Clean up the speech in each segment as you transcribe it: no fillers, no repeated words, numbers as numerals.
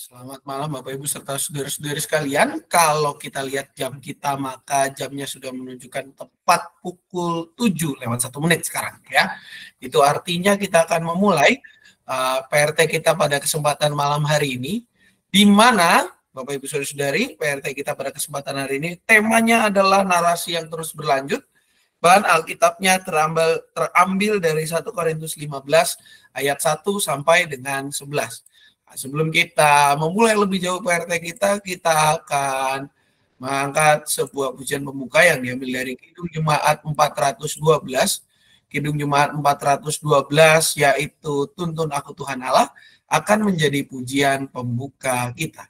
Selamat malam Bapak Ibu serta saudara-saudari sekalian. Kalau kita lihat jam kita maka jamnya sudah menunjukkan tepat pukul 7:01 sekarang ya. Itu artinya kita akan memulai PRT kita pada kesempatan malam hari ini, di mana Bapak Ibu saudara-saudari, PRT kita pada kesempatan hari ini temanya adalah narasi yang terus berlanjut. Bahan Alkitabnya terambil dari 1 Korintus 15 ayat 1 sampai dengan 11. Sebelum kita memulai lebih jauh PRT kita akan mengangkat sebuah pujian pembuka yang diambil dari Kidung Jemaat 412. Kidung Jemaat 412 yaitu Tuntun Aku Tuhan Allah akan menjadi pujian pembuka kita.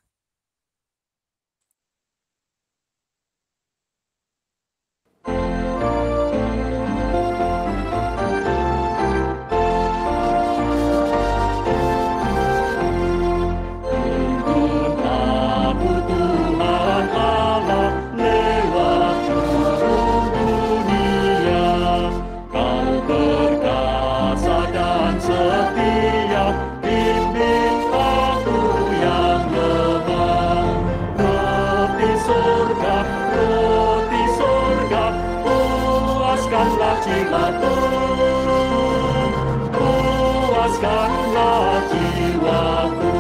Puaskanlah jiwaku,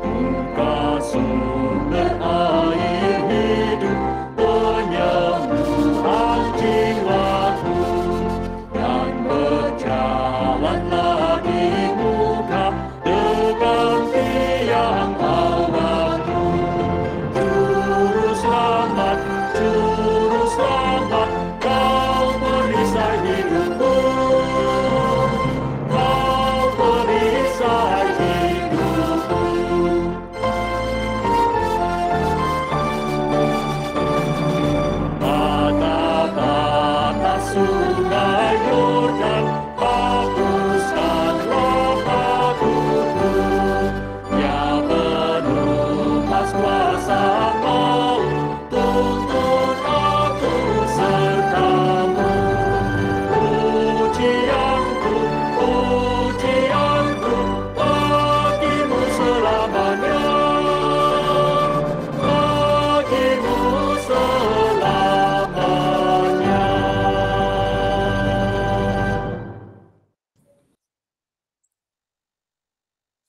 Engkau sumber air hidup, penyembuhan jiwaku, dan berjalanlah di muka dengan tiang awanmu. Juru selamat, Kau perisai hidupku.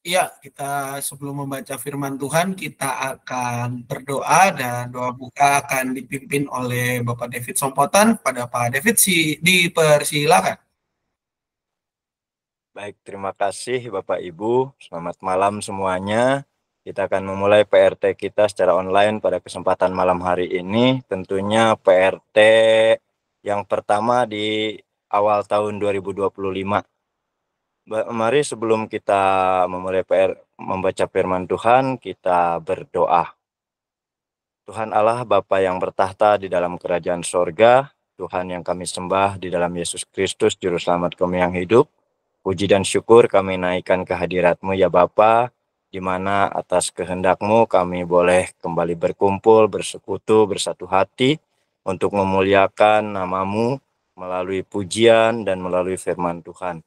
Ya, kita sebelum membaca firman Tuhan, kita akan berdoa dan doa buka akan dipimpin oleh Bapak David Sompotan. Pada Pak David, dipersilakan. Baik, terima kasih Bapak Ibu. Selamat malam semuanya. Kita akan memulai PRT kita secara online pada kesempatan malam hari ini. Tentunya PRT yang pertama di awal tahun 2025. Mari sebelum kita memulai membaca firman Tuhan, kita berdoa. Tuhan Allah Bapa yang bertahta di dalam kerajaan sorga, Tuhan yang kami sembah di dalam Yesus Kristus, Juru Selamat kami yang hidup, puji dan syukur kami naikkan kehadirat-Mu ya Bapa, di mana atas kehendak-Mu kami boleh kembali berkumpul, bersekutu, bersatu hati, untuk memuliakan nama-Mu melalui pujian dan melalui firman Tuhan.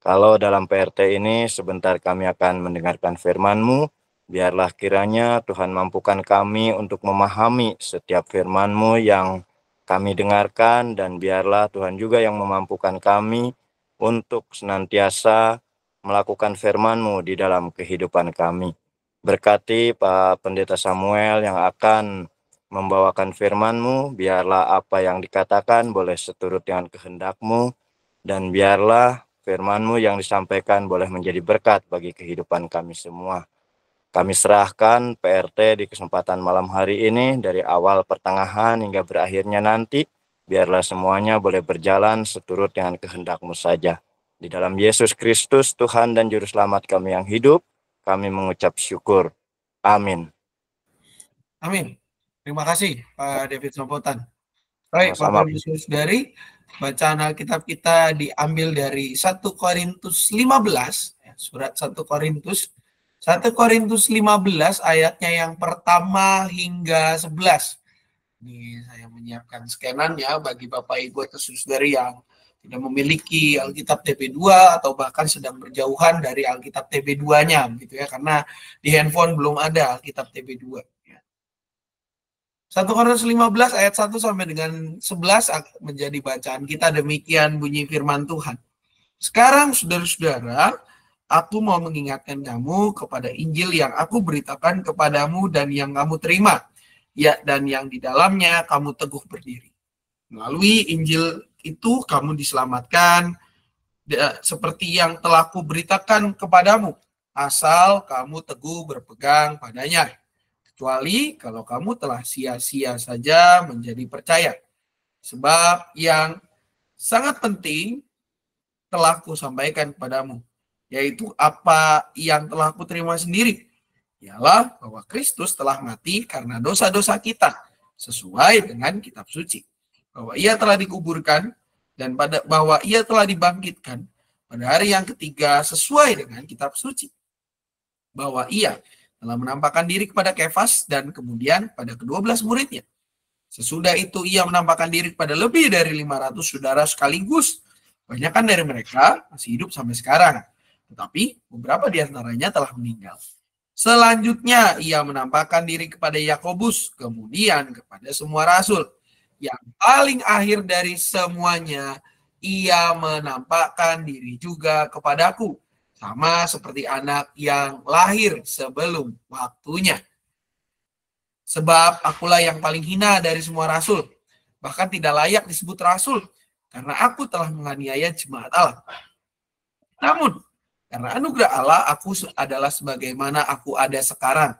Kalau dalam PRT ini sebentar kami akan mendengarkan firman-Mu, biarlah kiranya Tuhan mampukan kami untuk memahami setiap firman-Mu yang kami dengarkan, dan biarlah Tuhan juga yang memampukan kami untuk senantiasa melakukan firman-Mu di dalam kehidupan kami. Berkati Pak Pendeta Samuel yang akan membawakan firman-Mu, biarlah apa yang dikatakan boleh seturut dengan kehendak-Mu, dan biarlah firman-Mu yang disampaikan boleh menjadi berkat bagi kehidupan kami semua. Kami serahkan PRT di kesempatan malam hari ini, dari awal pertengahan hingga berakhirnya nanti, biarlah semuanya boleh berjalan seturut dengan kehendak-Mu saja. Di dalam Yesus Kristus, Tuhan dan Juru Selamat kami yang hidup, kami mengucap syukur. Amin. Amin. Terima kasih Pak David Sompotan. Baik, Sama-sama. Bapak Ibu Saudari, bacaan Alkitab kita diambil dari 1 Korintus 15, surat 1 Korintus 15 ayatnya yang pertama hingga 11. Ini saya menyiapkan scanannya bagi Bapak Ibu atau Saudari yang tidak memiliki Alkitab TP2 atau bahkan sedang berjauhan dari Alkitab TP2-nya gitu ya, karena di handphone belum ada Alkitab TP2 ya. 1 Korintus 15 ayat 1 sampai dengan 11 menjadi bacaan kita. Demikian bunyi firman Tuhan. Sekarang saudara-saudara, aku mau mengingatkan kamu kepada Injil yang aku beritakan kepadamu dan yang kamu terima, ya, dan yang di dalamnya kamu teguh berdiri. Melalui Injil itu kamu diselamatkan seperti yang telah kuberitakan kepadamu, asal kamu teguh berpegang padanya. Kecuali kalau kamu telah sia-sia saja menjadi percaya. Sebab yang sangat penting telah kusampaikan kepadamu, yaitu apa yang telah kuterima sendiri, ialah bahwa Kristus telah mati karena dosa-dosa kita, sesuai dengan kitab suci. Bahwa ia telah dikuburkan, dan bahwa ia telah dibangkitkan pada hari yang ketiga sesuai dengan kitab suci. Bahwa ia telah menampakkan diri kepada Kefas dan kemudian pada ke-12 muridnya. Sesudah itu ia menampakkan diri kepada lebih dari 500 saudara sekaligus. Kebanyakan dari mereka masih hidup sampai sekarang, tetapi beberapa di antaranya telah meninggal. Selanjutnya ia menampakkan diri kepada Yakobus, kemudian kepada semua rasul. Yang paling akhir dari semuanya, ia menampakkan diri juga kepadaku, sama seperti anak yang lahir sebelum waktunya. Sebab akulah yang paling hina dari semua rasul, bahkan tidak layak disebut rasul, karena aku telah menganiaya jemaat Allah. Namun, karena anugerah Allah, aku adalah sebagaimana aku ada sekarang.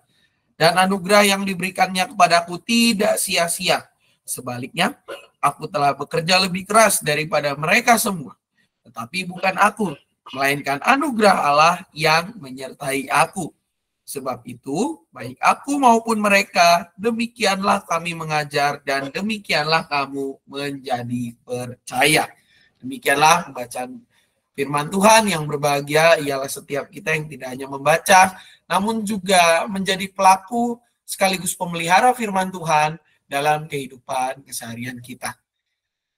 Dan anugerah yang diberikannya kepadaku tidak sia-sia. Sebaliknya, aku telah bekerja lebih keras daripada mereka semua. Tetapi bukan aku, melainkan anugerah Allah yang menyertai aku. Sebab itu, baik aku maupun mereka, demikianlah kami mengajar dan demikianlah kamu menjadi percaya. Demikianlah bacaan firman Tuhan. Yang berbahagia ialah setiap kita yang tidak hanya membaca, namun juga menjadi pelaku sekaligus pemelihara firman Tuhan dalam kehidupan keseharian kita.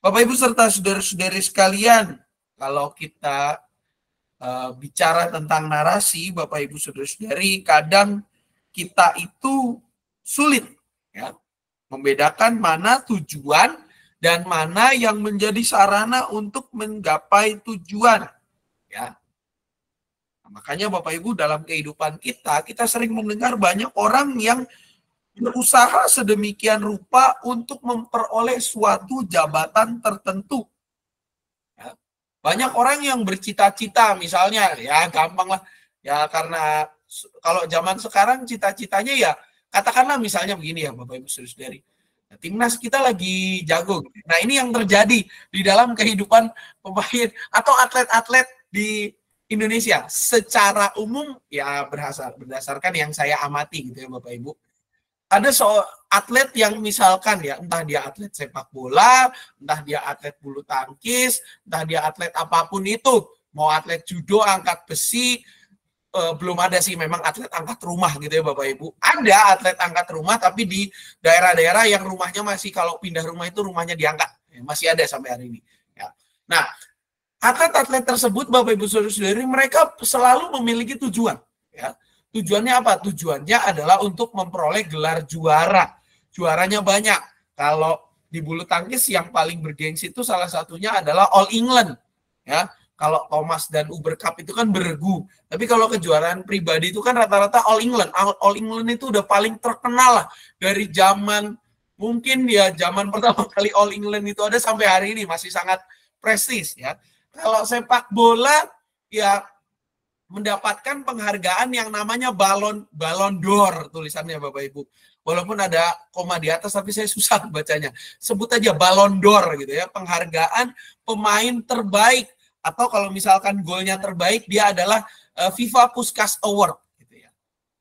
Bapak Ibu serta saudara-saudari sekalian, kalau kita bicara tentang narasi, Bapak Ibu saudara-saudari, kadang kita itu sulit ya membedakan mana tujuan dan mana yang menjadi sarana untuk menggapai tujuan ya. Nah, makanya Bapak Ibu dalam kehidupan kita sering mendengar banyak orang yang berusaha sedemikian rupa untuk memperoleh suatu jabatan tertentu. Ya. Banyak orang yang bercita-cita, misalnya, ya gampang lah, ya karena kalau zaman sekarang cita-citanya ya, katakanlah misalnya begini ya Bapak Ibu Saudari, nah, timnas kita lagi jago. Nah ini yang terjadi di dalam kehidupan pemain atau atlet-atlet di Indonesia secara umum ya berdasarkan yang saya amati gitu ya Bapak Ibu. Ada atlet yang misalkan ya, entah dia atlet sepak bola, entah dia atlet bulu tangkis, entah dia atlet apapun itu, mau atlet judo, angkat besi, belum ada sih memang atlet angkat rumah gitu ya Bapak Ibu. Ada atlet angkat rumah tapi di daerah-daerah yang rumahnya masih, kalau pindah rumah itu rumahnya diangkat, ya, masih ada sampai hari ini. Ya. Nah, atlet-atlet tersebut Bapak Ibu Saudara-saudari, mereka selalu memiliki tujuan. Ya. Tujuannya apa? Tujuannya adalah untuk memperoleh gelar juara. Juaranya banyak. Kalau di bulu tangkis yang paling bergengsi itu salah satunya adalah All England. Ya, kalau Thomas dan Uber Cup itu kan bergu. Tapi kalau kejuaraan pribadi itu kan rata-rata All England. All England itu udah paling terkenal lah dari zaman, mungkin ya zaman pertama kali All England itu ada sampai hari ini masih sangat prestis ya. Kalau sepak bola ya mendapatkan penghargaan yang namanya Ballon d'Or tulisannya Bapak Ibu. Walaupun ada koma di atas tapi saya susah bacanya. Sebut aja Ballon d'Or gitu ya, penghargaan pemain terbaik, atau kalau misalkan golnya terbaik dia adalah FIFA Puskas Award gitu ya.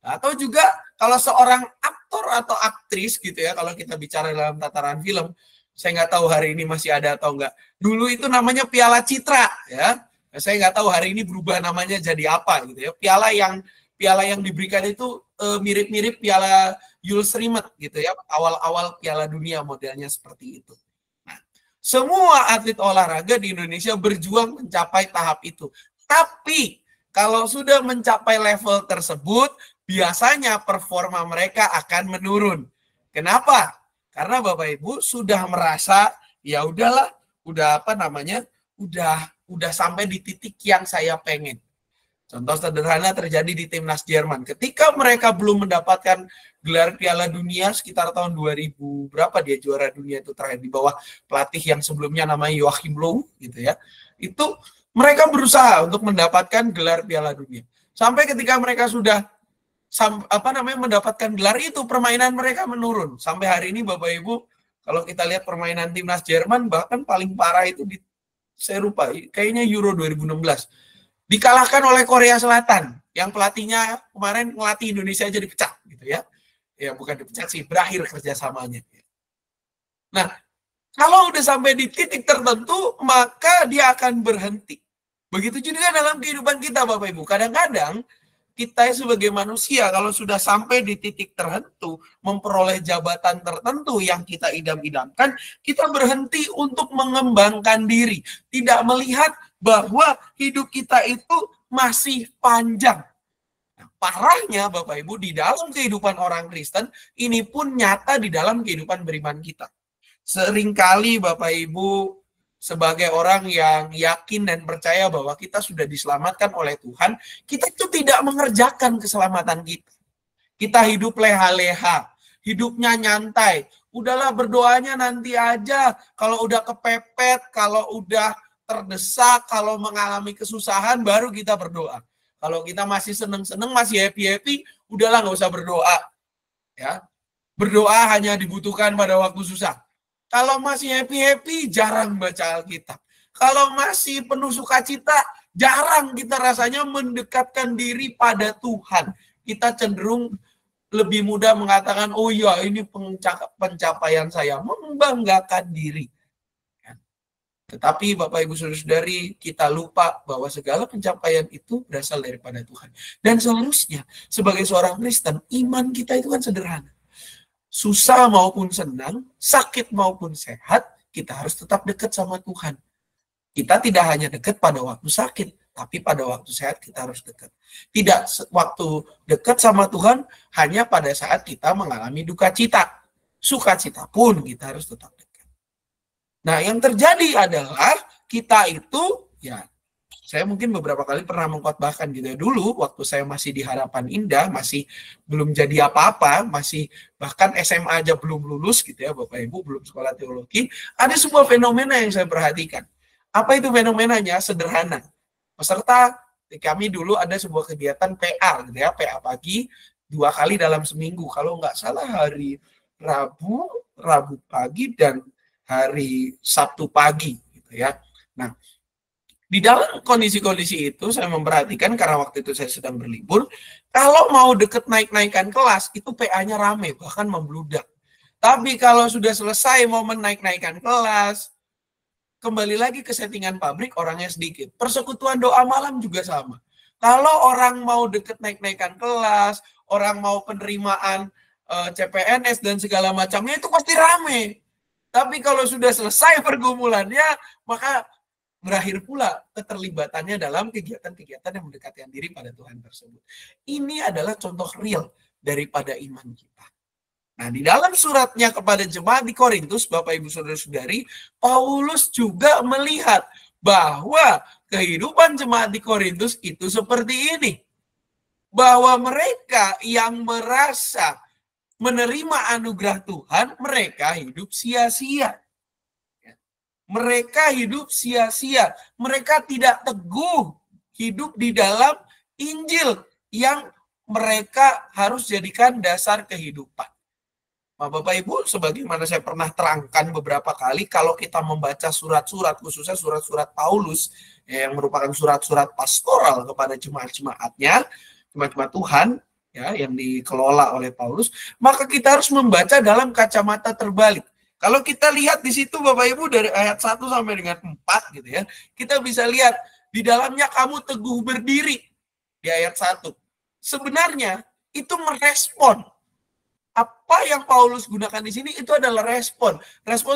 Atau juga kalau seorang aktor atau aktris gitu ya, kalau kita bicara dalam tataran film, saya nggak tahu hari ini masih ada atau enggak. Dulu itu namanya Piala Citra ya. Saya nggak tahu hari ini berubah namanya jadi apa gitu ya. Piala yang diberikan itu mirip-mirip Piala Jules Rimet gitu ya. Awal-awal Piala Dunia modelnya seperti itu. Nah, Semua atlet olahraga di Indonesia berjuang mencapai tahap itu. Tapi kalau sudah mencapai level tersebut, biasanya performa mereka akan menurun. Kenapa? Karena Bapak Ibu sudah merasa ya udahlah, udah udah sampai di titik yang saya pengen. Contoh sederhana terjadi di timnas Jerman. Ketika mereka belum mendapatkan gelar Piala Dunia sekitar tahun 2000 berapa dia juara dunia itu terakhir di bawah pelatih yang sebelumnya namanya Joachim Löw gitu ya. Itu mereka berusaha untuk mendapatkan gelar Piala Dunia. Sampai ketika mereka sudah mendapatkan gelar itu, permainan mereka menurun. Sampai hari ini Bapak Ibu, kalau kita lihat permainan timnas Jerman bahkan paling parah itu saya lupa, kayaknya Euro 2016. Dikalahkan oleh Korea Selatan yang pelatihnya kemarin ngelatih Indonesia aja dipecat gitu ya. Ya bukan dipecat sih, berakhir kerjasamanya. Nah, kalau udah sampai di titik tertentu, maka dia akan berhenti. Begitu juga dalam kehidupan kita Bapak Ibu. Kadang-kadang kita sebagai manusia kalau sudah sampai di titik tertentu, memperoleh jabatan tertentu yang kita idam-idamkan, kita berhenti untuk mengembangkan diri. Tidak melihat bahwa hidup kita itu masih panjang. Nah, parahnya Bapak Ibu, di dalam kehidupan orang Kristen, ini pun nyata di dalam kehidupan beriman kita. Seringkali Bapak Ibu, sebagai orang yang yakin dan percaya bahwa kita sudah diselamatkan oleh Tuhan, kita itu tidak mengerjakan keselamatan kita. Kita hidup leha-leha, hidupnya nyantai. Udahlah berdoanya nanti aja, kalau udah kepepet, kalau udah terdesak, kalau mengalami kesusahan, baru kita berdoa. Kalau kita masih seneng-seneng, masih happy-happy, udahlah nggak usah berdoa. Ya, berdoa hanya dibutuhkan pada waktu susah. Kalau masih happy-happy, jarang baca Alkitab. Kalau masih penuh sukacita, jarang kita rasanya mendekatkan diri pada Tuhan. Kita cenderung lebih mudah mengatakan, oh ya ini pencapaian saya, membanggakan diri. Tetapi Bapak Ibu Saudara-saudari, kita lupa bahwa segala pencapaian itu berasal daripada Tuhan. Dan seharusnya sebagai seorang Kristen, iman kita itu kan sederhana. Susah maupun senang, sakit maupun sehat, kita harus tetap dekat sama Tuhan. Kita tidak hanya dekat pada waktu sakit, tapi pada waktu sehat kita harus dekat. Tidak waktu dekat sama Tuhan hanya pada saat kita mengalami duka cita. Sukacita pun kita harus tetap dekat. Nah, yang terjadi adalah kita itu, ya, saya mungkin beberapa kali pernah mengkhotbahkan gitu ya. Dulu, waktu saya masih di Harapan Indah, masih belum jadi apa-apa, masih bahkan SMA aja belum lulus gitu ya, Bapak Ibu, belum sekolah teologi, ada sebuah fenomena yang saya perhatikan. Apa itu fenomenanya? Sederhana. Peserta kami dulu ada sebuah kegiatan PA gitu ya, PA pagi 2 kali dalam seminggu. Kalau nggak salah hari Rabu pagi dan hari Sabtu pagi gitu ya. Nah, di dalam kondisi-kondisi itu saya memperhatikan karena waktu itu saya sedang berlibur, kalau mau deket naik-naikan kelas itu PA-nya rame, bahkan membludak. Tapi kalau sudah selesai momen naik-naikan kelas, kembali lagi ke settingan pabrik, orangnya sedikit. Persekutuan doa malam juga sama. Kalau orang mau deket naik-naikan kelas, orang mau penerimaan CPNS dan segala macamnya itu pasti rame. Tapi kalau sudah selesai pergumulannya, maka berakhir pula keterlibatannya dalam kegiatan-kegiatan yang mendekatkan diri pada Tuhan tersebut. Ini adalah contoh real daripada iman kita. Nah, di dalam suratnya kepada jemaat di Korintus, Bapak Ibu Saudara-saudari, Paulus juga melihat bahwa kehidupan jemaat di Korintus itu seperti ini. Bahwa mereka yang merasa menerima anugerah Tuhan, mereka hidup sia-sia. Mereka hidup sia-sia. Mereka tidak teguh hidup di dalam Injil yang mereka harus jadikan dasar kehidupan. Nah, Bapak Ibu, sebagaimana saya pernah terangkan beberapa kali, kalau kita membaca surat-surat, khususnya surat-surat Paulus, yang merupakan surat-surat pastoral kepada jemaat-jemaatnya, jemaat-jemaat Tuhan, ya, yang dikelola oleh Paulus, maka kita harus membaca dalam kacamata terbalik. Kalau kita lihat di situ Bapak Ibu dari ayat 1 sampai dengan 4 gitu ya, kita bisa lihat di dalamnya kamu teguh berdiri di ayat 1. Sebenarnya itu merespon Apa yang Paulus gunakan di sini itu adalah respon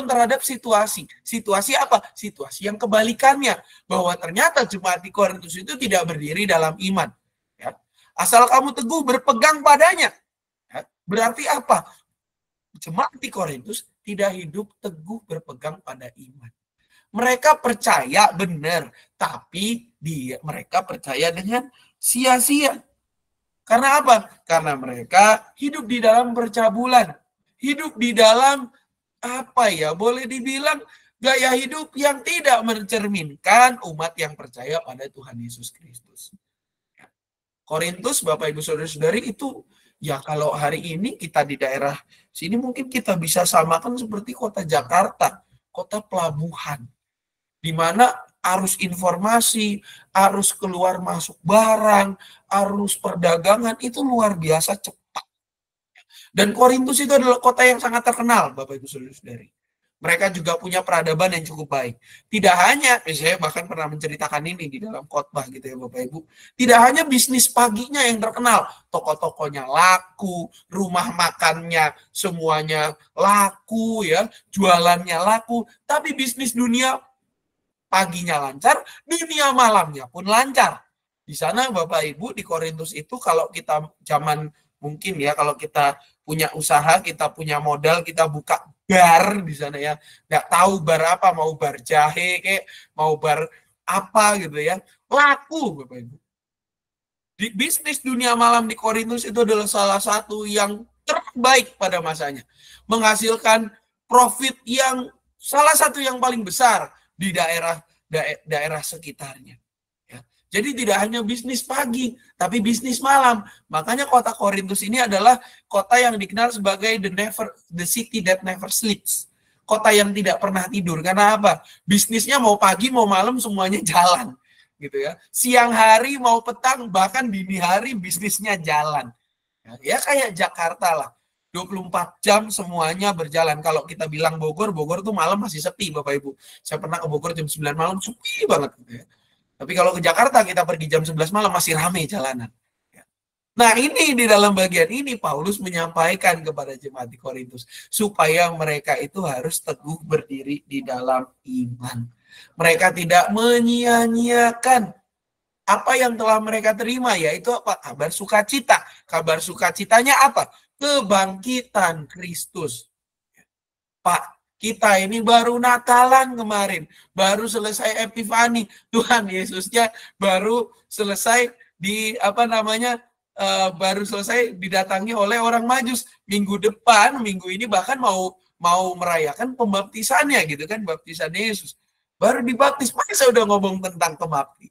terhadap situasi. Situasi apa? Situasi yang kebalikannya, bahwa ternyata jemaat di Korintus itu tidak berdiri dalam iman. Ya. Asal kamu teguh berpegang padanya. Ya. Berarti apa? Jemaat di Korintus tidak hidup teguh berpegang pada iman. Mereka percaya benar, tapi mereka percaya dengan sia-sia. Karena apa? Karena mereka hidup di dalam percabulan. Hidup di dalam, boleh dibilang gaya hidup yang tidak mencerminkan umat yang percaya pada Tuhan Yesus Kristus. Korintus, Bapak Ibu Saudara-saudari, itu ya kalau hari ini kita di daerah sini mungkin kita bisa samakan seperti kota Jakarta, kota pelabuhan. Di mana arus informasi, arus keluar masuk barang, arus perdagangan itu luar biasa cepat. Dan Korintus itu adalah kota yang sangat terkenal, Bapak Ibu Saudara-saudari. Mereka juga punya peradaban yang cukup baik. Tidak hanya, saya bahkan pernah menceritakan ini di dalam khotbah gitu ya Bapak Ibu. Tidak hanya bisnis paginya yang terkenal, toko-tokonya laku, rumah makannya semuanya laku ya, jualannya laku, tapi bisnis dunia paginya lancar, dunia malamnya pun lancar. Di sana Bapak Ibu di Korintus itu kalau kita zaman mungkin ya kalau kita punya usaha, kita punya modal, kita buka bar di sana ya. Nggak tahu bar apa, mau bar jahe kayak, mau bar apa gitu ya. Laku Bapak Ibu. Di bisnis dunia malam di Korintus itu adalah salah satu yang terbaik pada masanya. Menghasilkan profit yang salah satu yang paling besar di daerah sekitarnya. Ya. Jadi tidak hanya bisnis pagi, tapi bisnis malam. Makanya kota Korintus ini adalah kota yang dikenal sebagai the city that never sleeps. Kota yang tidak pernah tidur. Karena apa? Bisnisnya mau pagi, mau malam semuanya jalan. Gitu ya. Siang hari, mau petang, bahkan dini hari bisnisnya jalan. Ya kayak Jakarta lah. 24 jam semuanya berjalan. Kalau kita bilang Bogor tuh malam masih sepi Bapak Ibu. Saya pernah ke Bogor jam 9 malam, sepi banget. Gitu ya. Tapi kalau ke Jakarta kita pergi jam 11 malam masih ramai jalanan. Nah ini di dalam bagian ini Paulus menyampaikan kepada jemaat di Korintus. Supaya mereka itu harus teguh berdiri di dalam iman. Mereka tidak menyia-nyiakan apa yang telah mereka terima, yaitu apa? Kabar sukacita. Kabar sukacitanya apa? Kebangkitan Kristus. Pak, kita ini baru Natalan kemarin, baru selesai Epifani, Tuhan Yesusnya baru selesai baru selesai didatangi oleh orang Majus. Minggu depan, minggu ini bahkan mau merayakan pembaptisannya gitu kan, baptisan Yesus. Baru dibaptis, masa udah ngomong tentang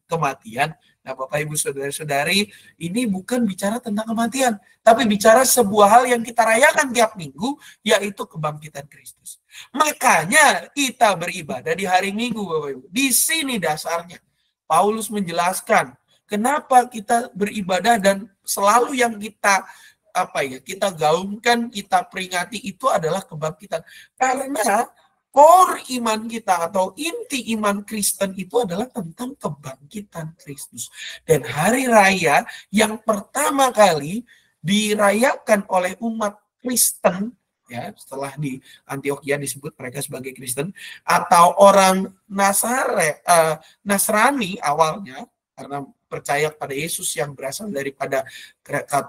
kematian. Nah, Bapak Ibu Saudara-saudari, ini bukan bicara tentang kematian, tapi bicara sebuah hal yang kita rayakan tiap minggu, yaitu kebangkitan Kristus. Makanya kita beribadah di hari Minggu, Bapak Ibu. Di sini dasarnya. Paulus menjelaskan kenapa kita beribadah dan selalu yang kita gaungkan, kita peringati itu adalah kebangkitan. Karena core iman kita atau inti iman Kristen itu adalah tentang kebangkitan Kristus. Dan hari raya yang pertama kali dirayakan oleh umat Kristen, ya setelah di Antioquia disebut mereka sebagai Kristen, atau orang Nasrani awalnya, karena percaya pada Yesus yang berasal daripada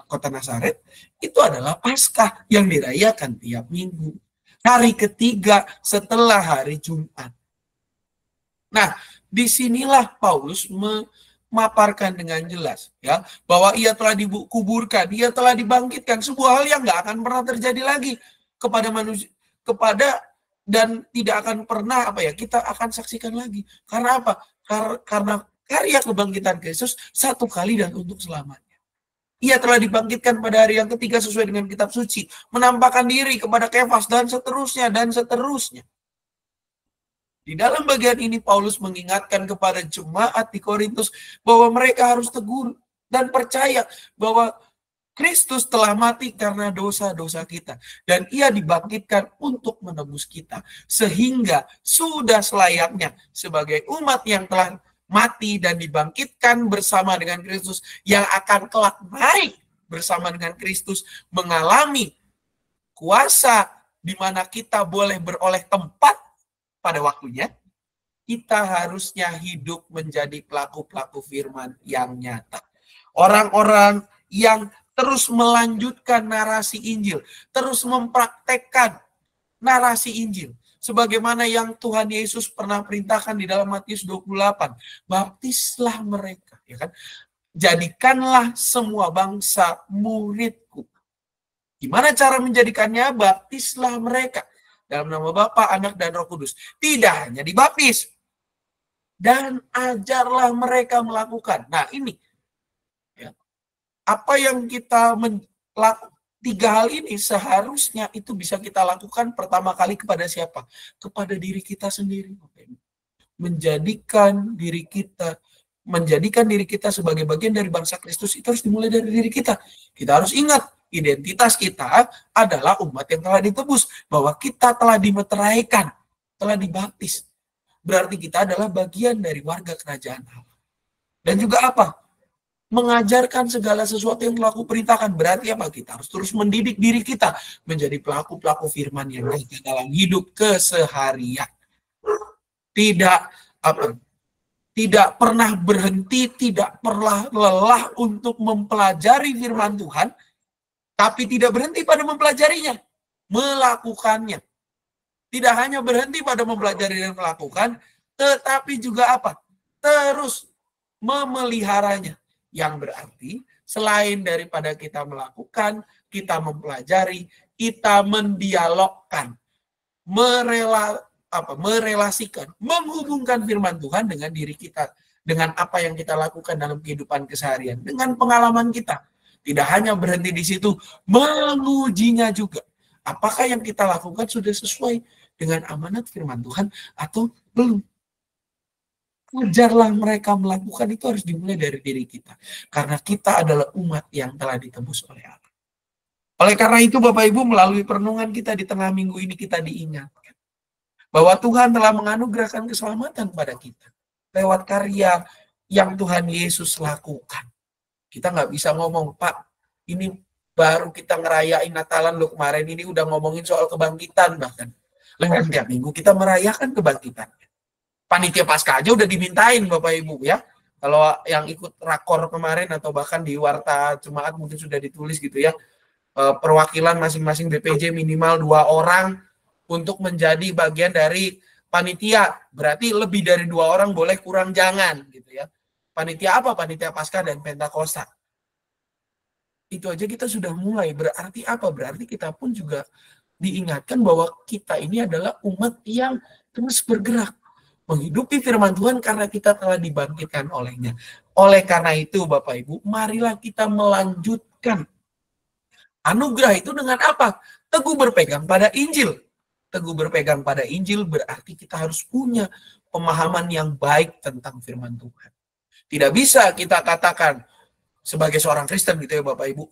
kota Nazaret, itu adalah Paskah yang dirayakan tiap minggu. Hari ketiga setelah hari Jumat. Nah, disinilah Paulus memaparkan dengan jelas ya bahwa ia telah dikuburkan, ia telah dibangkitkan, sebuah hal yang nggak akan pernah terjadi lagi kepada manusia, dan tidak akan pernah kita akan saksikan lagi. Karena apa? Karena karya kebangkitan Kristus satu kali dan untuk selamanya. Ia telah dibangkitkan pada hari yang ketiga sesuai dengan kitab suci, menampakkan diri kepada Kefas dan seterusnya dan seterusnya. Di dalam bagian ini Paulus mengingatkan kepada jemaat di Korintus bahwa mereka harus teguh dan percaya bahwa Kristus telah mati karena dosa-dosa kita dan ia dibangkitkan untuk menebus kita, sehingga sudah selayaknya sebagai umat yang telah mati dan dibangkitkan bersama dengan Kristus, yang akan kelak naik bersama dengan Kristus, mengalami kuasa di mana kita boleh beroleh tempat pada waktunya, kita harusnya hidup menjadi pelaku-pelaku firman yang nyata. Orang-orang yang terus melanjutkan narasi Injil, terus mempraktekkan narasi Injil. Sebagaimana yang Tuhan Yesus pernah perintahkan di dalam Matius 28. Baptislah mereka. Ya kan? Jadikanlah semua bangsa muridku. Gimana cara menjadikannya? Baptislah mereka. Dalam nama Bapa, Anak, dan Roh Kudus. Tidak hanya dibaptis. Dan ajarlah mereka melakukan. Nah ini. Ya, apa yang kita melakukan. 3 hal ini seharusnya itu bisa kita lakukan pertama kali kepada siapa? Kepada diri kita sendiri. Menjadikan diri kita sebagai bagian dari bangsa Kristus itu harus dimulai dari diri kita. Kita harus ingat, identitas kita adalah umat yang telah ditebus. Bahwa kita telah dimeteraikan, telah dibaptis. Berarti kita adalah bagian dari warga kerajaan Allah. Dan juga apa? Mengajarkan segala sesuatu yang telah aku perintahkan. Berarti apa? Kita harus terus mendidik diri kita menjadi pelaku-pelaku firman yang nyata dalam hidup keseharian. Tidak pernah berhenti, tidak pernah lelah untuk mempelajari firman Tuhan, tapi tidak berhenti pada mempelajarinya, melakukannya. Tidak hanya berhenti pada mempelajari dan melakukan, tetapi juga apa? Terus memeliharanya. Yang berarti selain daripada kita melakukan, kita mempelajari, kita mendialogkan, merelasikan, menghubungkan firman Tuhan dengan diri kita, dengan apa yang kita lakukan dalam kehidupan keseharian, dengan pengalaman kita. Tidak hanya berhenti di situ, mengujinya juga. Apakah yang kita lakukan sudah sesuai dengan amanat firman Tuhan atau belum? Ajarlah mereka melakukan, itu harus dimulai dari diri kita. Karena kita adalah umat yang telah ditebus oleh Allah. Oleh karena itu Bapak Ibu, melalui perenungan kita di tengah minggu ini kita diingatkan bahwa Tuhan telah menganugerahkan keselamatan pada kita. Lewat karya yang Tuhan Yesus lakukan. Kita nggak bisa ngomong, Pak, ini baru kita ngerayain Natalan loh kemarin, ini udah ngomongin soal kebangkitan bahkan. Lewat tiap minggu kita merayakan kebangkitan. Panitia Paskah aja udah dimintain Bapak Ibu ya. Kalau yang ikut rakor kemarin atau bahkan di Warta Jemaat mungkin sudah ditulis gitu ya. Perwakilan masing-masing BPJ minimal 2 orang untuk menjadi bagian dari panitia. Berarti lebih dari 2 orang boleh, kurang jangan gitu ya. Panitia apa? Panitia Paskah dan Pentakosta. Itu aja kita sudah mulai. Berarti apa? Berarti kita pun juga diingatkan bahwa kita ini adalah umat yang terus bergerak menghidupi firman Tuhan karena kita telah dibangkitkan olehnya. Oleh karena itu Bapak Ibu, marilah kita melanjutkan anugerah itu dengan apa? Teguh berpegang pada Injil. Teguh berpegang pada Injil berarti kita harus punya pemahaman yang baik tentang firman Tuhan. Tidak bisa kita katakan sebagai seorang Kristen gitu ya Bapak Ibu,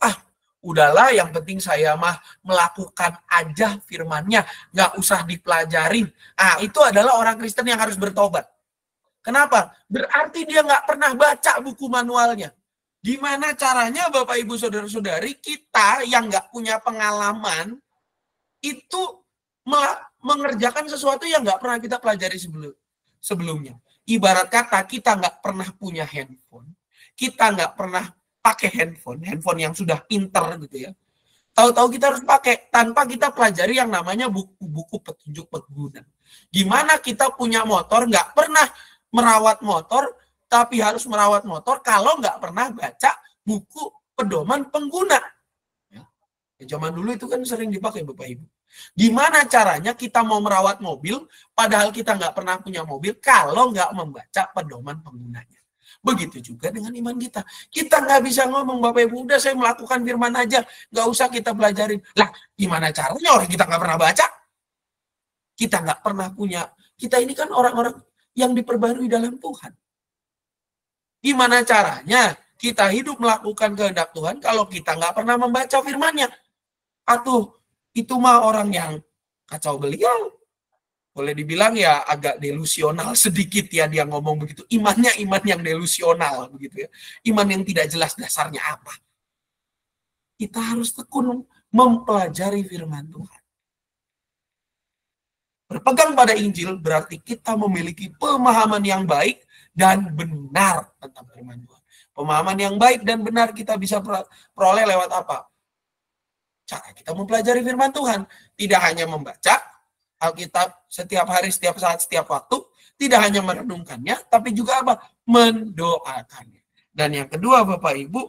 udahlah yang penting saya mah melakukan aja firman-Nya, nggak usah dipelajarin. Itu adalah orang Kristen yang harus bertobat. Kenapa? Berarti dia nggak pernah baca buku manualnya. Gimana caranya Bapak Ibu Saudara-saudari, kita yang nggak punya pengalaman, itu mengerjakan sesuatu yang nggak pernah kita pelajari sebelumnya. Ibarat kata kita nggak pernah punya handphone, kita nggak pernah pakai handphone yang sudah pinter gitu ya. Tahu-tahu kita harus pakai tanpa kita pelajari yang namanya buku-buku petunjuk pengguna. Gimana kita punya motor, nggak pernah merawat motor, tapi harus merawat motor kalau nggak pernah baca buku pedoman pengguna. Ya, zaman dulu itu kan sering dipakai Bapak Ibu. Gimana caranya kita mau merawat mobil, padahal kita nggak pernah punya mobil kalau nggak membaca pedoman penggunanya. Begitu juga dengan iman kita. Kita nggak bisa ngomong, Bapak Ibu, udah saya melakukan firman aja, nggak usah kita pelajarin. Lah, gimana caranya orang kita nggak pernah baca? Kita nggak pernah punya. Kita ini kan orang-orang yang diperbarui dalam Tuhan. Gimana caranya kita hidup melakukan kehendak Tuhan kalau kita nggak pernah membaca firman-Nya? Itu mah orang yang kacau beliau. Boleh dibilang ya agak delusional sedikit ya dia ngomong begitu. Imannya iman yang delusional begitu ya. Iman yang tidak jelas dasarnya apa. Kita harus tekun mempelajari firman Tuhan. Berpegang pada Injil berarti kita memiliki pemahaman yang baik dan benar tentang firman Tuhan. Pemahaman yang baik dan benar kita bisa peroleh lewat apa? Cara kita mempelajari firman Tuhan. Tidak hanya membaca Alkitab setiap hari, setiap saat, setiap waktu. Tidak hanya merenungkannya, tapi juga apa? Mendoakannya. Dan yang kedua Bapak Ibu,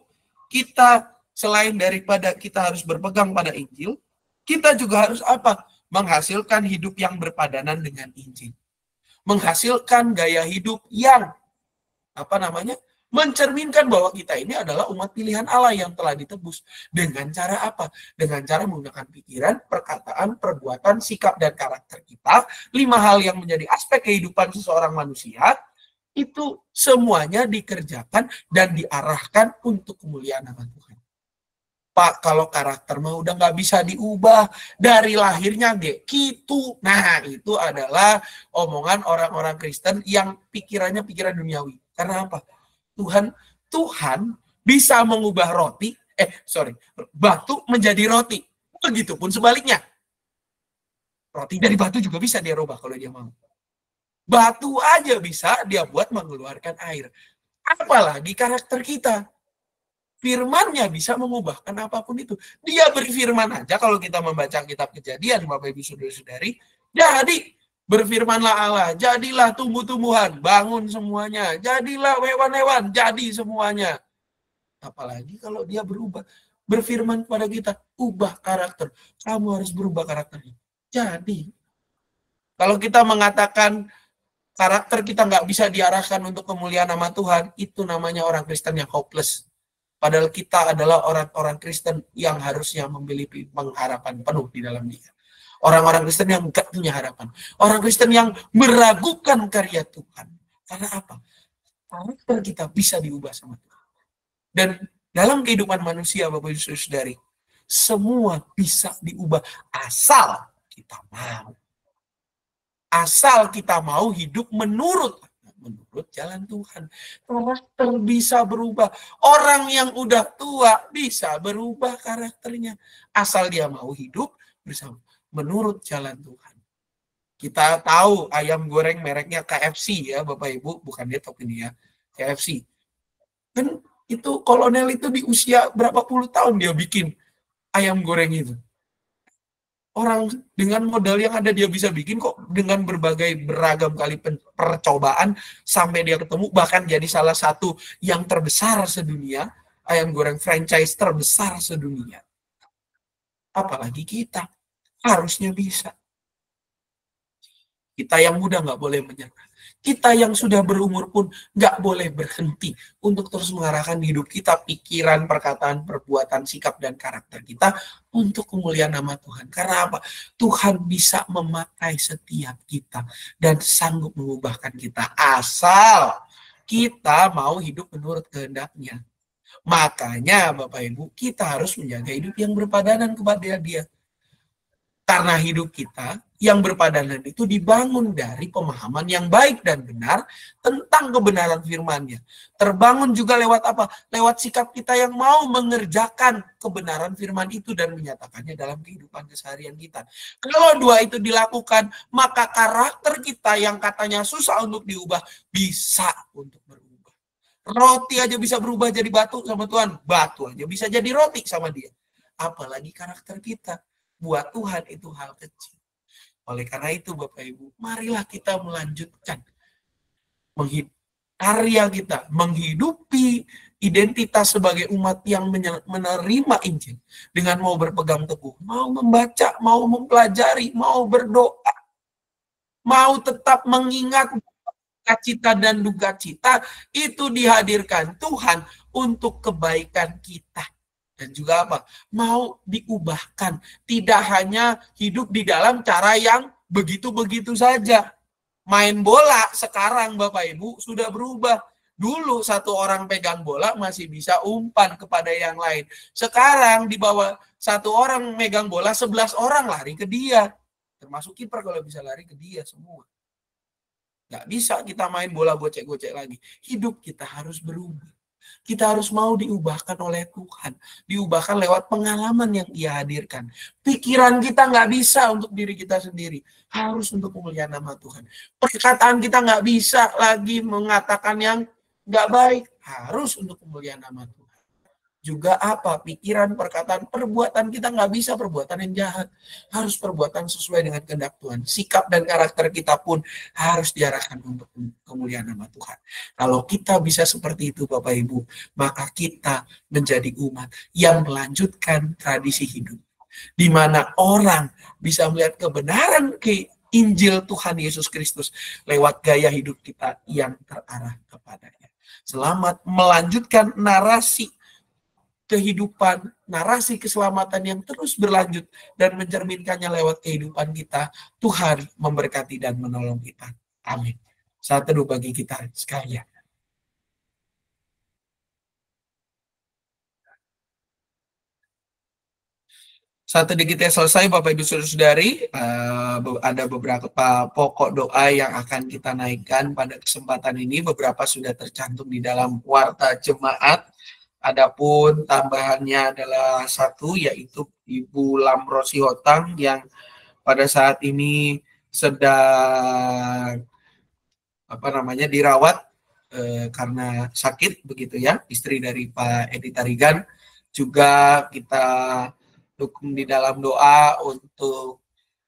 kita selain daripada kita harus berpegang pada Injil, kita juga harus apa? Menghasilkan hidup yang berpadanan dengan Injil. Menghasilkan gaya hidup yang mencerminkan bahwa kita ini adalah umat pilihan Allah yang telah ditebus. Dengan cara apa? Dengan cara menggunakan pikiran, perkataan, perbuatan, sikap, dan karakter kita. 5 hal yang menjadi aspek kehidupan seseorang manusia, itu semuanya dikerjakan dan diarahkan untuk kemuliaan nama Tuhan. Pak, kalau karakter mah udah nggak bisa diubah dari lahirnya gitu. Nah, itu adalah omongan orang-orang Kristen yang pikirannya pikiran duniawi. Karena apa? Tuhan bisa mengubah batu menjadi roti. Begitupun sebaliknya. Roti dari batu juga bisa dia rubah kalau dia mau. Batu aja bisa dia buat mengeluarkan air. Apalagi karakter kita. Firman-Nya bisa mengubahkan apapun itu. Dia berfirman aja kalau kita membaca kitab Kejadian, Bapak Ibu Saudara-saudari, jadi berfirmanlah Allah, jadilah tumbuh-tumbuhan, bangun semuanya, jadilah hewan-hewan, jadi semuanya. Apalagi kalau dia berfirman kepada kita, ubah karakter. Kamu harus berubah karakternya. Jadi, kalau kita mengatakan karakter kita nggak bisa diarahkan untuk kemuliaan nama Tuhan, itu namanya orang Kristen yang hopeless. Padahal kita adalah orang-orang Kristen yang harusnya memiliki pengharapan penuh di dalam Dia. Orang-orang Kristen yang enggak punya harapan. Orang Kristen yang meragukan karya Tuhan. Karena apa? Karakter kita bisa diubah sama Tuhan. Dan dalam kehidupan manusia, Bapak Ibu Saudari, semua bisa diubah asal kita mau. Asal kita mau hidup menurut jalan Tuhan. Karakter bisa berubah. Orang yang udah tua bisa berubah karakternya. Asal dia mau hidup bersama menurut jalan Tuhan. Kita tahu ayam goreng mereknya KFC ya Bapak Ibu. Bukan dia top ini ya. KFC. Kan itu kolonel itu di usia berapa puluh tahun dia bikin ayam goreng itu. Orang dengan modal yang ada dia bisa bikin kok dengan beragam kali percobaan sampai dia ketemu bahkan jadi salah satu yang terbesar sedunia, ayam goreng franchise terbesar sedunia. Apalagi kita harusnya bisa. Kita yang muda nggak boleh menyerah. Kita yang sudah berumur pun nggak boleh berhenti untuk terus mengarahkan hidup kita, pikiran, perkataan, perbuatan, sikap, dan karakter kita untuk kemuliaan nama Tuhan. Karena apa? Tuhan bisa memakai setiap kita dan sanggup mengubahkan kita asal kita mau hidup menurut kehendak-Nya. Makanya Bapak Ibu, kita harus menjaga hidup yang berpadanan kepada Dia. Karena hidup kita yang berpadanan itu dibangun dari pemahaman yang baik dan benar tentang kebenaran firman-Nya. Terbangun juga lewat apa? Lewat sikap kita yang mau mengerjakan kebenaran firman itu dan menyatakannya dalam kehidupan keseharian kita. Kalau dua itu dilakukan, maka karakter kita yang katanya susah untuk diubah, bisa untuk berubah. Roti aja bisa berubah jadi batu sama Tuhan. Batu aja bisa jadi roti sama Dia. Apalagi karakter kita. Buat Tuhan itu hal kecil. Oleh karena itu Bapak Ibu, marilah kita melanjutkan karya kita, menghidupi identitas sebagai umat yang menerima Injil dengan mau berpegang teguh, mau membaca, mau mempelajari, mau berdoa, mau tetap mengingat cita dan duka cita itu dihadirkan Tuhan untuk kebaikan kita. Dan juga apa? Mau diubahkan. Tidak hanya hidup di dalam cara yang begitu-begitu saja. Main bola sekarang Bapak Ibu sudah berubah. Dulu satu orang pegang bola masih bisa umpan kepada yang lain. Sekarang di bawah satu orang megang bola, 11 orang lari ke dia. Termasuk kiper kalau bisa lari ke dia semua. Nggak bisa kita main bola gocek-gocek lagi. Hidup kita harus berubah. Kita harus mau diubahkan oleh Tuhan. Diubahkan lewat pengalaman yang Ia hadirkan. Pikiran kita nggak bisa untuk diri kita sendiri. Harus untuk kemuliaan nama Tuhan. Perkataan kita nggak bisa lagi mengatakan yang nggak baik. Harus untuk kemuliaan nama Tuhan. Juga apa? Pikiran, perkataan, perbuatan kita nggak bisa perbuatan yang jahat. Harus perbuatan sesuai dengan kehendak Tuhan. Sikap dan karakter kita pun harus diarahkan untuk kemuliaan nama Tuhan. Kalau kita bisa seperti itu Bapak Ibu, maka kita menjadi umat yang melanjutkan tradisi hidup. Di mana orang bisa melihat kebenaran ke Injil Tuhan Yesus Kristus lewat gaya hidup kita yang terarah kepadanya. Selamat melanjutkan narasi kehidupan, narasi keselamatan yang terus berlanjut dan mencerminkannya lewat kehidupan kita. Tuhan memberkati dan menolong kita. Amin. Saat teduh bagi kita sekalian. Saat teduh kita selesai, Bapak Ibu Saudara-saudari, ada beberapa pokok doa yang akan kita naikkan pada kesempatan ini. Beberapa sudah tercantum di dalam warta jemaat. Adapun tambahannya adalah satu, yaitu Ibu Lamrosi Hotang yang pada saat ini sedang dirawat karena sakit begitu ya, istri dari Pak Edi Tarigan. Juga kita dukung di dalam doa untuk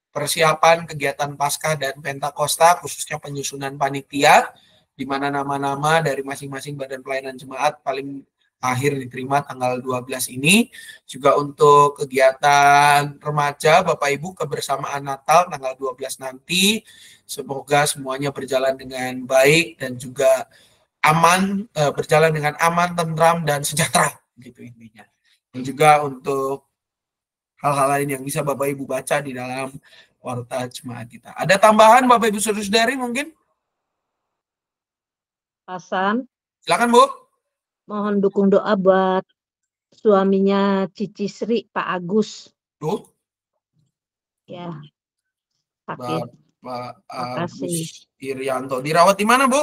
persiapan kegiatan Paskah dan Pentakosta, khususnya penyusunan panitia, di mana nama-nama dari masing-masing badan pelayanan jemaat paling akhir diterima tanggal 12 ini. Juga untuk kegiatan remaja Bapak Ibu kebersamaan Natal tanggal 12 nanti. Semoga semuanya berjalan dengan baik dan juga aman, berjalan dengan aman, tentram dan sejahtera gitu intinya. Dan juga untuk hal-hal lain yang bisa Bapak Ibu baca di dalam warta jemaat kita. Ada tambahan Bapak Ibu Saudara-saudari mungkin? Hasan, Silakan Bu. mohon dukung doa buat suaminya Cici Sri, Pak Agus. Tuh, Ya, sakit. Bapak Makasih. Agus Irianto. Dirawat di mana, Bu?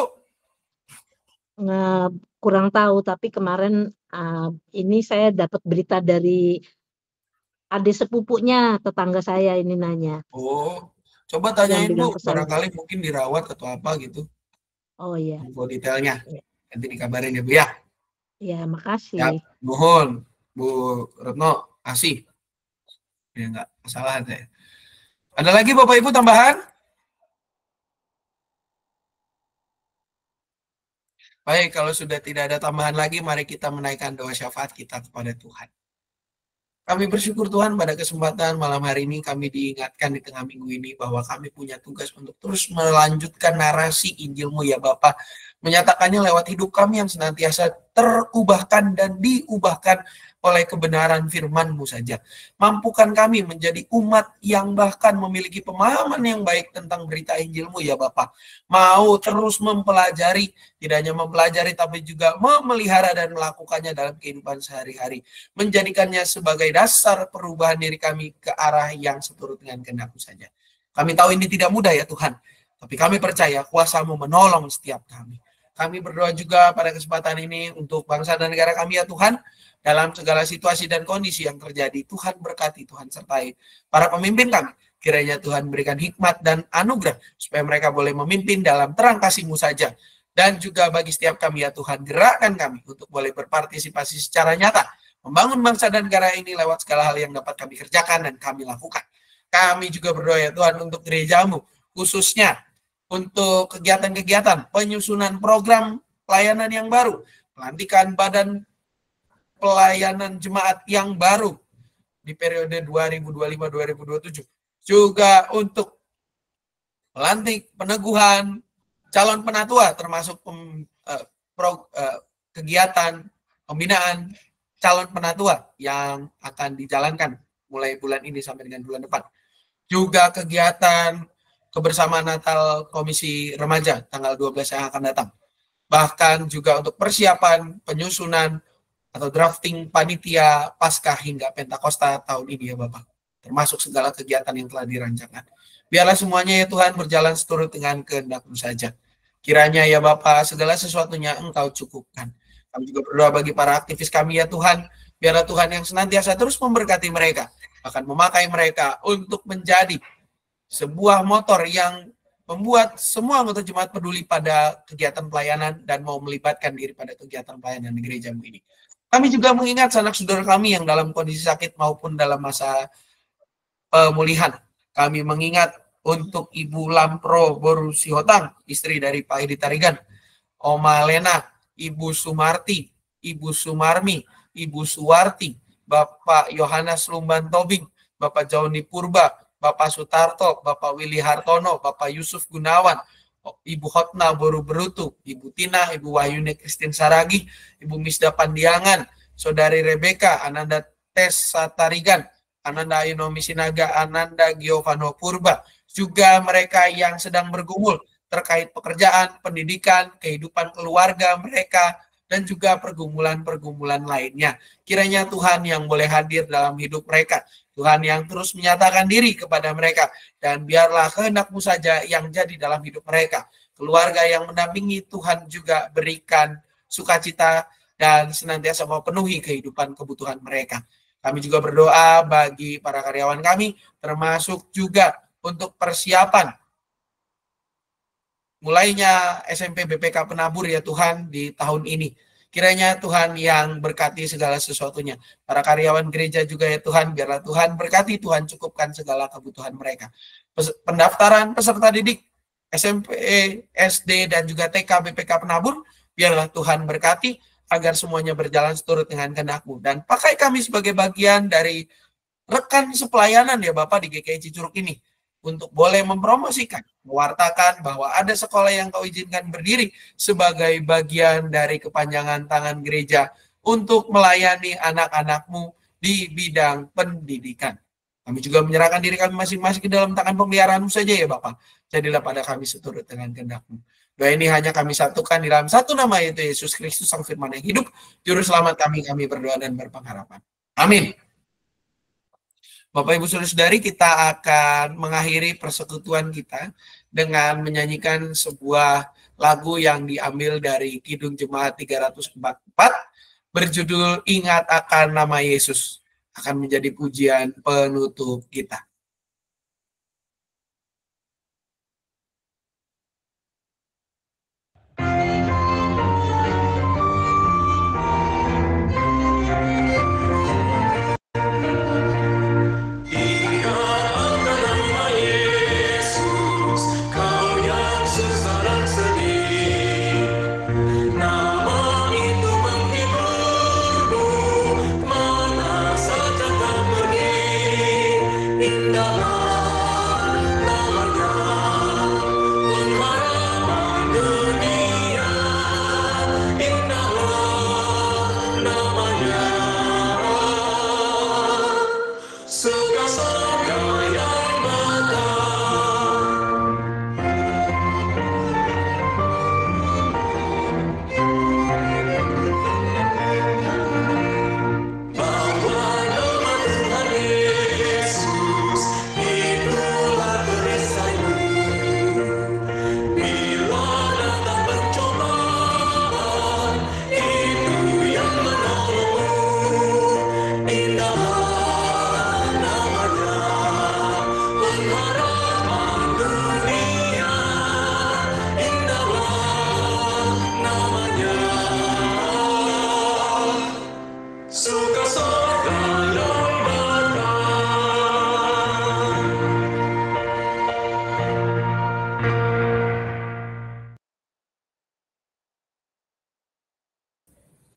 Kurang tahu, tapi kemarin ini saya dapat berita dari adik sepupunya, tetangga saya ini nanya. Oh, coba tanyain bilang Bu, ke saya. barangkali mungkin dirawat atau apa gitu. Oh iya, Info detailnya. Iya. Nanti dikabarin ya, Bu ya. ya makasih. Ya, mohon Bu Retno kasih. Ya enggak masalah saya. Ada lagi Bapak Ibu tambahan? Baik, kalau sudah tidak ada tambahan lagi, mari kita menaikkan doa syafaat kita kepada Tuhan. Kami bersyukur Tuhan pada kesempatan malam hari ini kami diingatkan di tengah minggu ini bahwa kami punya tugas untuk terus melanjutkan narasi Injil-Mu ya Bapa. Menyatakannya lewat hidup kami yang senantiasa terubahkan dan diubahkan oleh kebenaran firman-Mu saja. Mampukan kami menjadi umat yang bahkan memiliki pemahaman yang baik tentang berita Injil-Mu ya Bapa. Mau terus mempelajari, tidak hanya mempelajari tapi juga memelihara dan melakukannya dalam kehidupan sehari-hari. Menjadikannya sebagai dasar perubahan diri kami ke arah yang seturut dengan kehendak-Mu saja. Kami tahu ini tidak mudah ya Tuhan, tapi kami percaya kuasa-Mu menolong setiap kami. Kami berdoa juga pada kesempatan ini untuk bangsa dan negara kami ya Tuhan, dalam segala situasi dan kondisi yang terjadi. Tuhan berkati, Tuhan sertai para pemimpin kami. Kiranya Tuhan berikan hikmat dan anugerah supaya mereka boleh memimpin dalam terang kasih-Mu saja. Dan juga bagi setiap kami ya Tuhan, gerakkan kami untuk boleh berpartisipasi secara nyata, membangun bangsa dan negara ini lewat segala hal yang dapat kami kerjakan dan kami lakukan. Kami juga berdoa ya Tuhan untuk gereja-Mu, khususnya untuk kegiatan-kegiatan, penyusunan program pelayanan yang baru, pelantikan badan pelayanan jemaat yang baru di periode 2025-2027. Juga untuk melantik peneguhan calon penatua, termasuk kegiatan pembinaan calon penatua yang akan dijalankan mulai bulan ini sampai dengan bulan depan. Juga kegiatan kebersamaan Natal Komisi Remaja tanggal 12 yang akan datang. Bahkan juga untuk persiapan penyusunan atau drafting panitia Paskah hingga Pentakosta tahun ini ya Bapak. Termasuk segala kegiatan yang telah dirancangkan. Biarlah semuanya ya Tuhan berjalan seturut dengan kehendak-Mu saja. Kiranya ya Bapak segala sesuatunya Engkau cukupkan. Kami juga berdoa bagi para aktivis kami ya Tuhan, biarlah Tuhan yang senantiasa terus memberkati mereka, akan memakai mereka untuk menjadi sebuah motor yang membuat semua anggota jemaat peduli pada kegiatan pelayanan dan mau melibatkan diri pada kegiatan pelayanan di gerejamu ini. Kami juga mengingat sanak saudara kami yang dalam kondisi sakit maupun dalam masa pemulihan. Kami mengingat untuk Ibu Lampro Borusihotang, istri dari Pak Edi Tarigan, Oma Lena, Ibu Sumarti, Ibu Sumarmi, Ibu Suwarti, Bapak Yohanes Lumban Tobing, Bapak Joni Purba, Bapak Sutarto, Bapak Willy Hartono, Bapak Yusuf Gunawan, Ibu Hotna Boru Berutu, Ibu Tina, Ibu Wahyuni Kristin Saragi, Ibu Misda Pandiangan, Saudari Rebeka, Ananda Tes Satarigan, Ananda Ayunomi Sinaga, Ananda Giovanno Purba, juga mereka yang sedang bergumul terkait pekerjaan, pendidikan, kehidupan keluarga mereka, dan juga pergumulan-pergumulan lainnya. Kiranya Tuhan yang boleh hadir dalam hidup mereka, Tuhan yang terus menyatakan diri kepada mereka, dan biarlah kehendak-Mu saja yang jadi dalam hidup mereka. Keluarga yang mendampingi Tuhan juga berikan sukacita dan senantiasa memenuhi kehidupan kebutuhan mereka. Kami juga berdoa bagi para karyawan kami, termasuk juga untuk persiapan mulainya SMP BPK Penabur ya Tuhan di tahun ini. Kiranya Tuhan yang berkati segala sesuatunya. Para karyawan gereja juga ya Tuhan, biarlah Tuhan berkati, Tuhan cukupkan segala kebutuhan mereka. Pendaftaran peserta didik SMP, SD, dan juga TK BPK Penabur, biarlah Tuhan berkati agar semuanya berjalan seturut dengan kehendak-Mu. Dan pakai kami sebagai bagian dari rekan sepelayanan ya Bapak di GKI Cicurug ini, untuk boleh mempromosikan, mewartakan bahwa ada sekolah yang Kau izinkan berdiri sebagai bagian dari kepanjangan tangan gereja untuk melayani anak-anak-Mu di bidang pendidikan. Kami juga menyerahkan diri kami masing-masing ke dalam tangan pemeliharaan-Mu saja ya Bapak. Jadilah pada kami seturut dengan kehendak-Mu. Doa ini hanya kami satukan di dalam satu nama, yaitu Yesus Kristus, Sang Firman yang hidup, Juru Selamat kami berdoa dan berpengharapan. Amin. Bapak Ibu Saudara-saudari, kita akan mengakhiri persekutuan kita dengan menyanyikan sebuah lagu yang diambil dari Kidung Jemaat 344 berjudul Ingat Akan Nama Yesus, akan menjadi pujian penutup kita.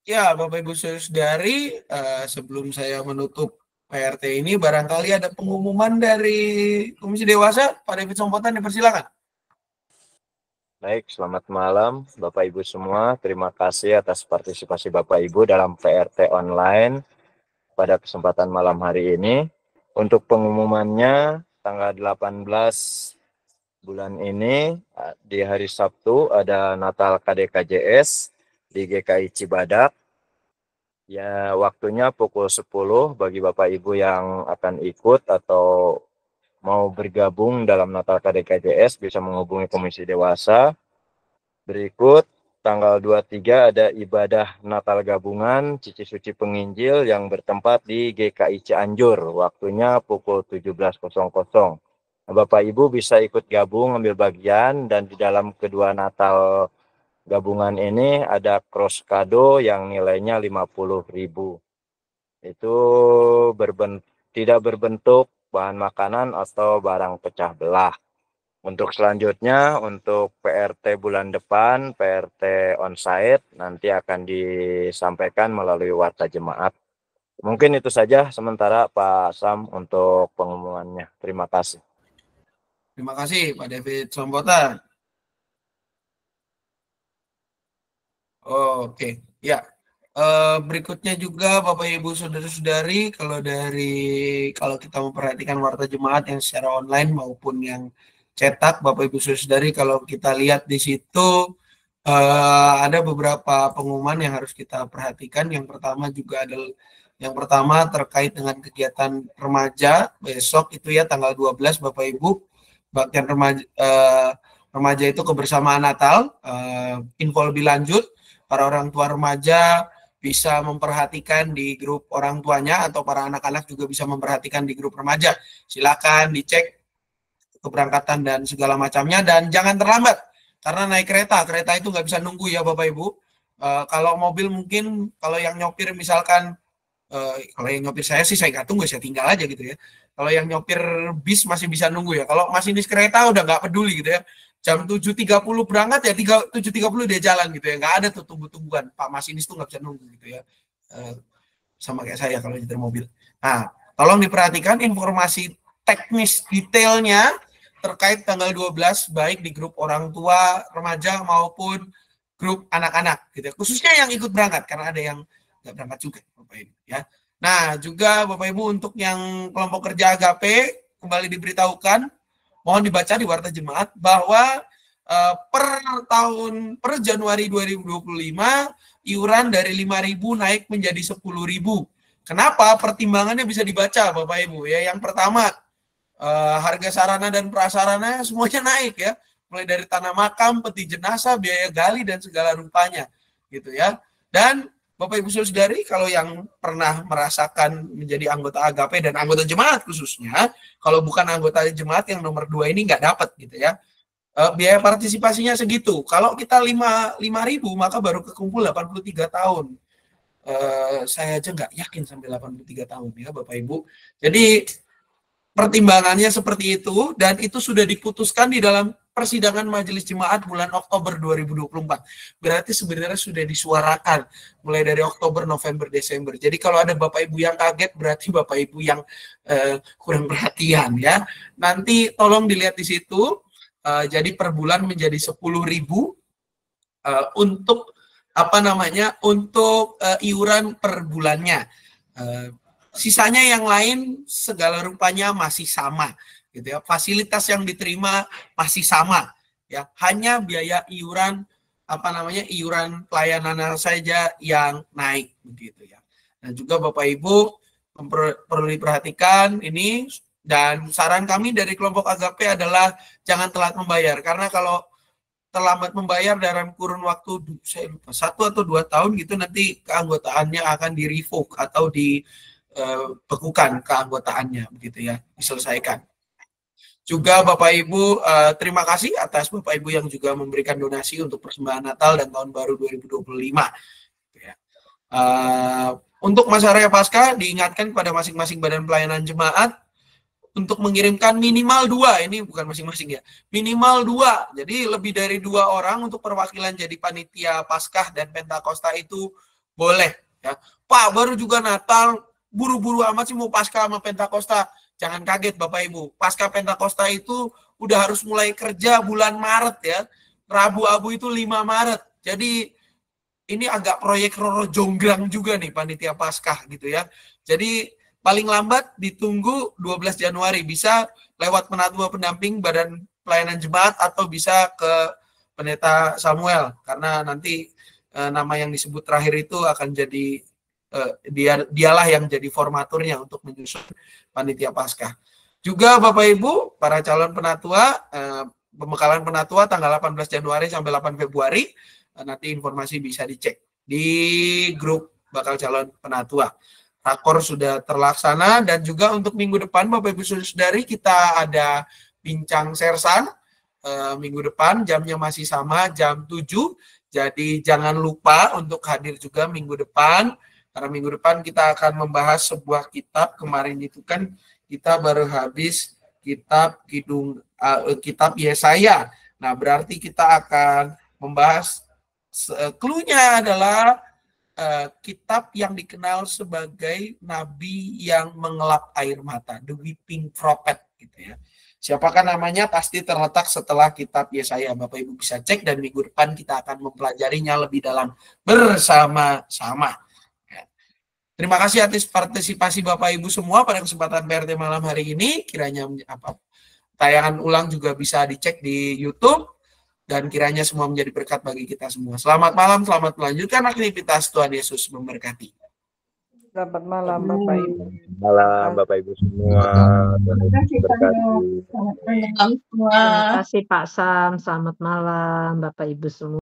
Ya, Bapak Ibu Saudari, sebelum saya menutup PRT ini, barangkali ada pengumuman dari Komisi Dewasa, Pak David Sompotan, dipersilakan. Baik, selamat malam Bapak Ibu semua. Terima kasih atas partisipasi Bapak Ibu dalam PRT online pada kesempatan malam hari ini. Untuk pengumumannya, tanggal 18 bulan ini, di hari Sabtu, ada Natal KDKJS di GKI Cibadak. Ya, waktunya pukul 10 bagi Bapak Ibu yang akan ikut atau mau bergabung dalam Natal KDKJS bisa menghubungi Komisi Dewasa. Berikut tanggal 23 ada ibadah Natal gabungan Cici Suci Penginjil yang bertempat di GKI Cianjur. Waktunya pukul 17.00. Nah, Bapak Ibu bisa ikut gabung ambil bagian, dan di dalam kedua Natal gabungan ini ada cross kado yang nilainya 50.000. Itu tidak berbentuk bahan makanan atau barang pecah belah. Untuk selanjutnya, untuk PRT bulan depan, PRT onsite nanti akan disampaikan melalui warta jemaat. Mungkin itu saja sementara Pak Sam untuk pengumumannya. Terima kasih. Terima kasih Pak David Sombota. Oke, ya. Berikutnya juga Bapak Ibu Saudara-saudari, kalau kita memperhatikan warta jemaat yang secara online maupun yang cetak, Bapak Ibu Saudara-saudari, kalau kita lihat di situ ada beberapa pengumuman yang harus kita perhatikan. Yang pertama terkait dengan kegiatan remaja besok itu ya tanggal 12 Bapak Ibu, baktian remaja itu kebersamaan Natal. Info lebih lanjut, para orang tua remaja bisa memperhatikan di grup orang tuanya, atau para anak-anak juga bisa memperhatikan di grup remaja. Silakan dicek keberangkatan dan segala macamnya, dan jangan terlambat karena naik kereta itu nggak bisa nunggu ya Bapak Ibu. Kalau mobil mungkin, kalau yang nyopir misalkan, kalau yang nyopir saya sih saya nggak tunggu, saya tinggal aja gitu ya. Kalau yang nyopir bis masih bisa nunggu ya. Kalau masinis kereta udah nggak peduli gitu ya. Jam 7.30 berangkat ya 7.30 dia jalan gitu ya. Nggak ada tuh tunggu-tungguan. Pak masinis tuh nggak bisa nunggu gitu ya. Sama kayak saya kalau nyetir mobil. Nah, tolong diperhatikan informasi teknis detailnya terkait tanggal 12 baik di grup orang tua remaja maupun grup anak-anak gitu ya. Khususnya yang ikut berangkat karena ada yang nggak berangkat juga Bapak Ibu ya. Nah, juga Bapak Ibu untuk yang kelompok kerja Agape kembali diberitahukan, mohon dibaca di warta jemaat bahwa per Januari 2025 iuran dari 5.000 naik menjadi 10.000. Kenapa? Pertimbangannya bisa dibaca Bapak Ibu ya. Yang pertama, harga sarana dan prasarana semuanya naik ya. Mulai dari tanah makam, peti jenazah, biaya gali dan segala rupanya gitu ya. Dan Bapak Ibu Saudari, kalau yang pernah merasakan menjadi anggota Agape dan anggota jemaat khususnya, kalau bukan anggota jemaat yang nomor 2 ini nggak dapat gitu ya. Biaya partisipasinya segitu. Kalau kita 5.000 maka baru kekumpul 83 tahun. Saya aja nggak yakin sampai 83 tahun ya Bapak Ibu. Jadi pertimbangannya seperti itu, dan itu sudah diputuskan di dalam persidangan Majelis Jemaat bulan Oktober 2024. Berarti sebenarnya sudah disuarakan mulai dari Oktober, November, Desember. Jadi kalau ada Bapak Ibu yang kaget, berarti Bapak Ibu yang kurang perhatian ya. Nanti tolong dilihat di situ. Jadi per bulan menjadi 10.000 untuk untuk iuran per bulannya. Sisanya yang lain segala rupanya masih sama gitu ya. Fasilitas yang diterima masih sama ya. Hanya biaya iuran iuran pelayanan saja yang naik begitu ya. Nah, juga Bapak Ibu perlu diperhatikan ini, dan saran kami dari kelompok Agape adalah jangan telat membayar, karena kalau terlambat membayar dalam kurun waktu 1 atau 2 tahun gitu, nanti keanggotaannya akan di-revoke atau dibekukan keanggotaannya begitu ya, diselesaikan. Juga Bapak Ibu, terima kasih atas Bapak Ibu yang juga memberikan donasi untuk persembahan Natal dan Tahun Baru 2025. Ya. Untuk masa raya Paskah diingatkan kepada masing-masing badan pelayanan jemaat untuk mengirimkan minimal 2, ini bukan masing-masing ya, minimal 2, jadi lebih dari 2 orang untuk perwakilan jadi panitia Paskah dan Pentakosta itu boleh ya. Pak, baru juga Natal, buru-buru amat sih mau Paskah sama Pentakosta. Jangan kaget Bapak Ibu, Paskah Pentakosta itu udah harus mulai kerja bulan Maret ya. Rabu Abu itu 5 Maret. Jadi ini agak proyek Roro Jonggrang juga nih panitia Paskah gitu ya. Jadi paling lambat ditunggu 12 Januari, bisa lewat penatua pendamping Badan Pelayanan Jemaat atau bisa ke Pendeta Samuel, karena nanti nama yang disebut terakhir itu akan jadi dialah yang jadi formaturnya untuk menyusun panitia Paskah. Juga Bapak Ibu, para calon penatua, pembekalan penatua tanggal 18 Januari sampai 8 Februari, nanti informasi bisa dicek di grup bakal calon penatua. Rakor sudah terlaksana dan juga untuk minggu depan Bapak Ibu Saudari kita ada bincang sersan minggu depan jamnya masih sama jam 7. Jadi jangan lupa untuk hadir juga minggu depan karena minggu depan kita akan membahas sebuah kitab. Kemarin itu kan kita baru habis kitab kitab Yesaya. Nah, berarti kita akan membahas clue-nya adalah kitab yang dikenal sebagai nabi yang mengelap air mata, The Weeping Prophet gitu ya. Siapakah namanya pasti terletak setelah kitab Yesaya. Bapak Ibu bisa cek dan minggu depan kita akan mempelajarinya lebih dalam bersama-sama. Ya. Terima kasih atas partisipasi Bapak Ibu semua pada kesempatan PRT malam hari ini. Kiranya tayangan ulang juga bisa dicek di YouTube. Dan kiranya semua menjadi berkat bagi kita semua. Selamat malam, selamat melanjutkan aktivitas. Tuhan Yesus memberkati. Selamat malam Bapak Ibu. Malam Bapak Ibu semua. Terima kasih Berkati. Selamat malam semua. Terima kasih Pak Sam. Selamat malam Bapak Ibu semua.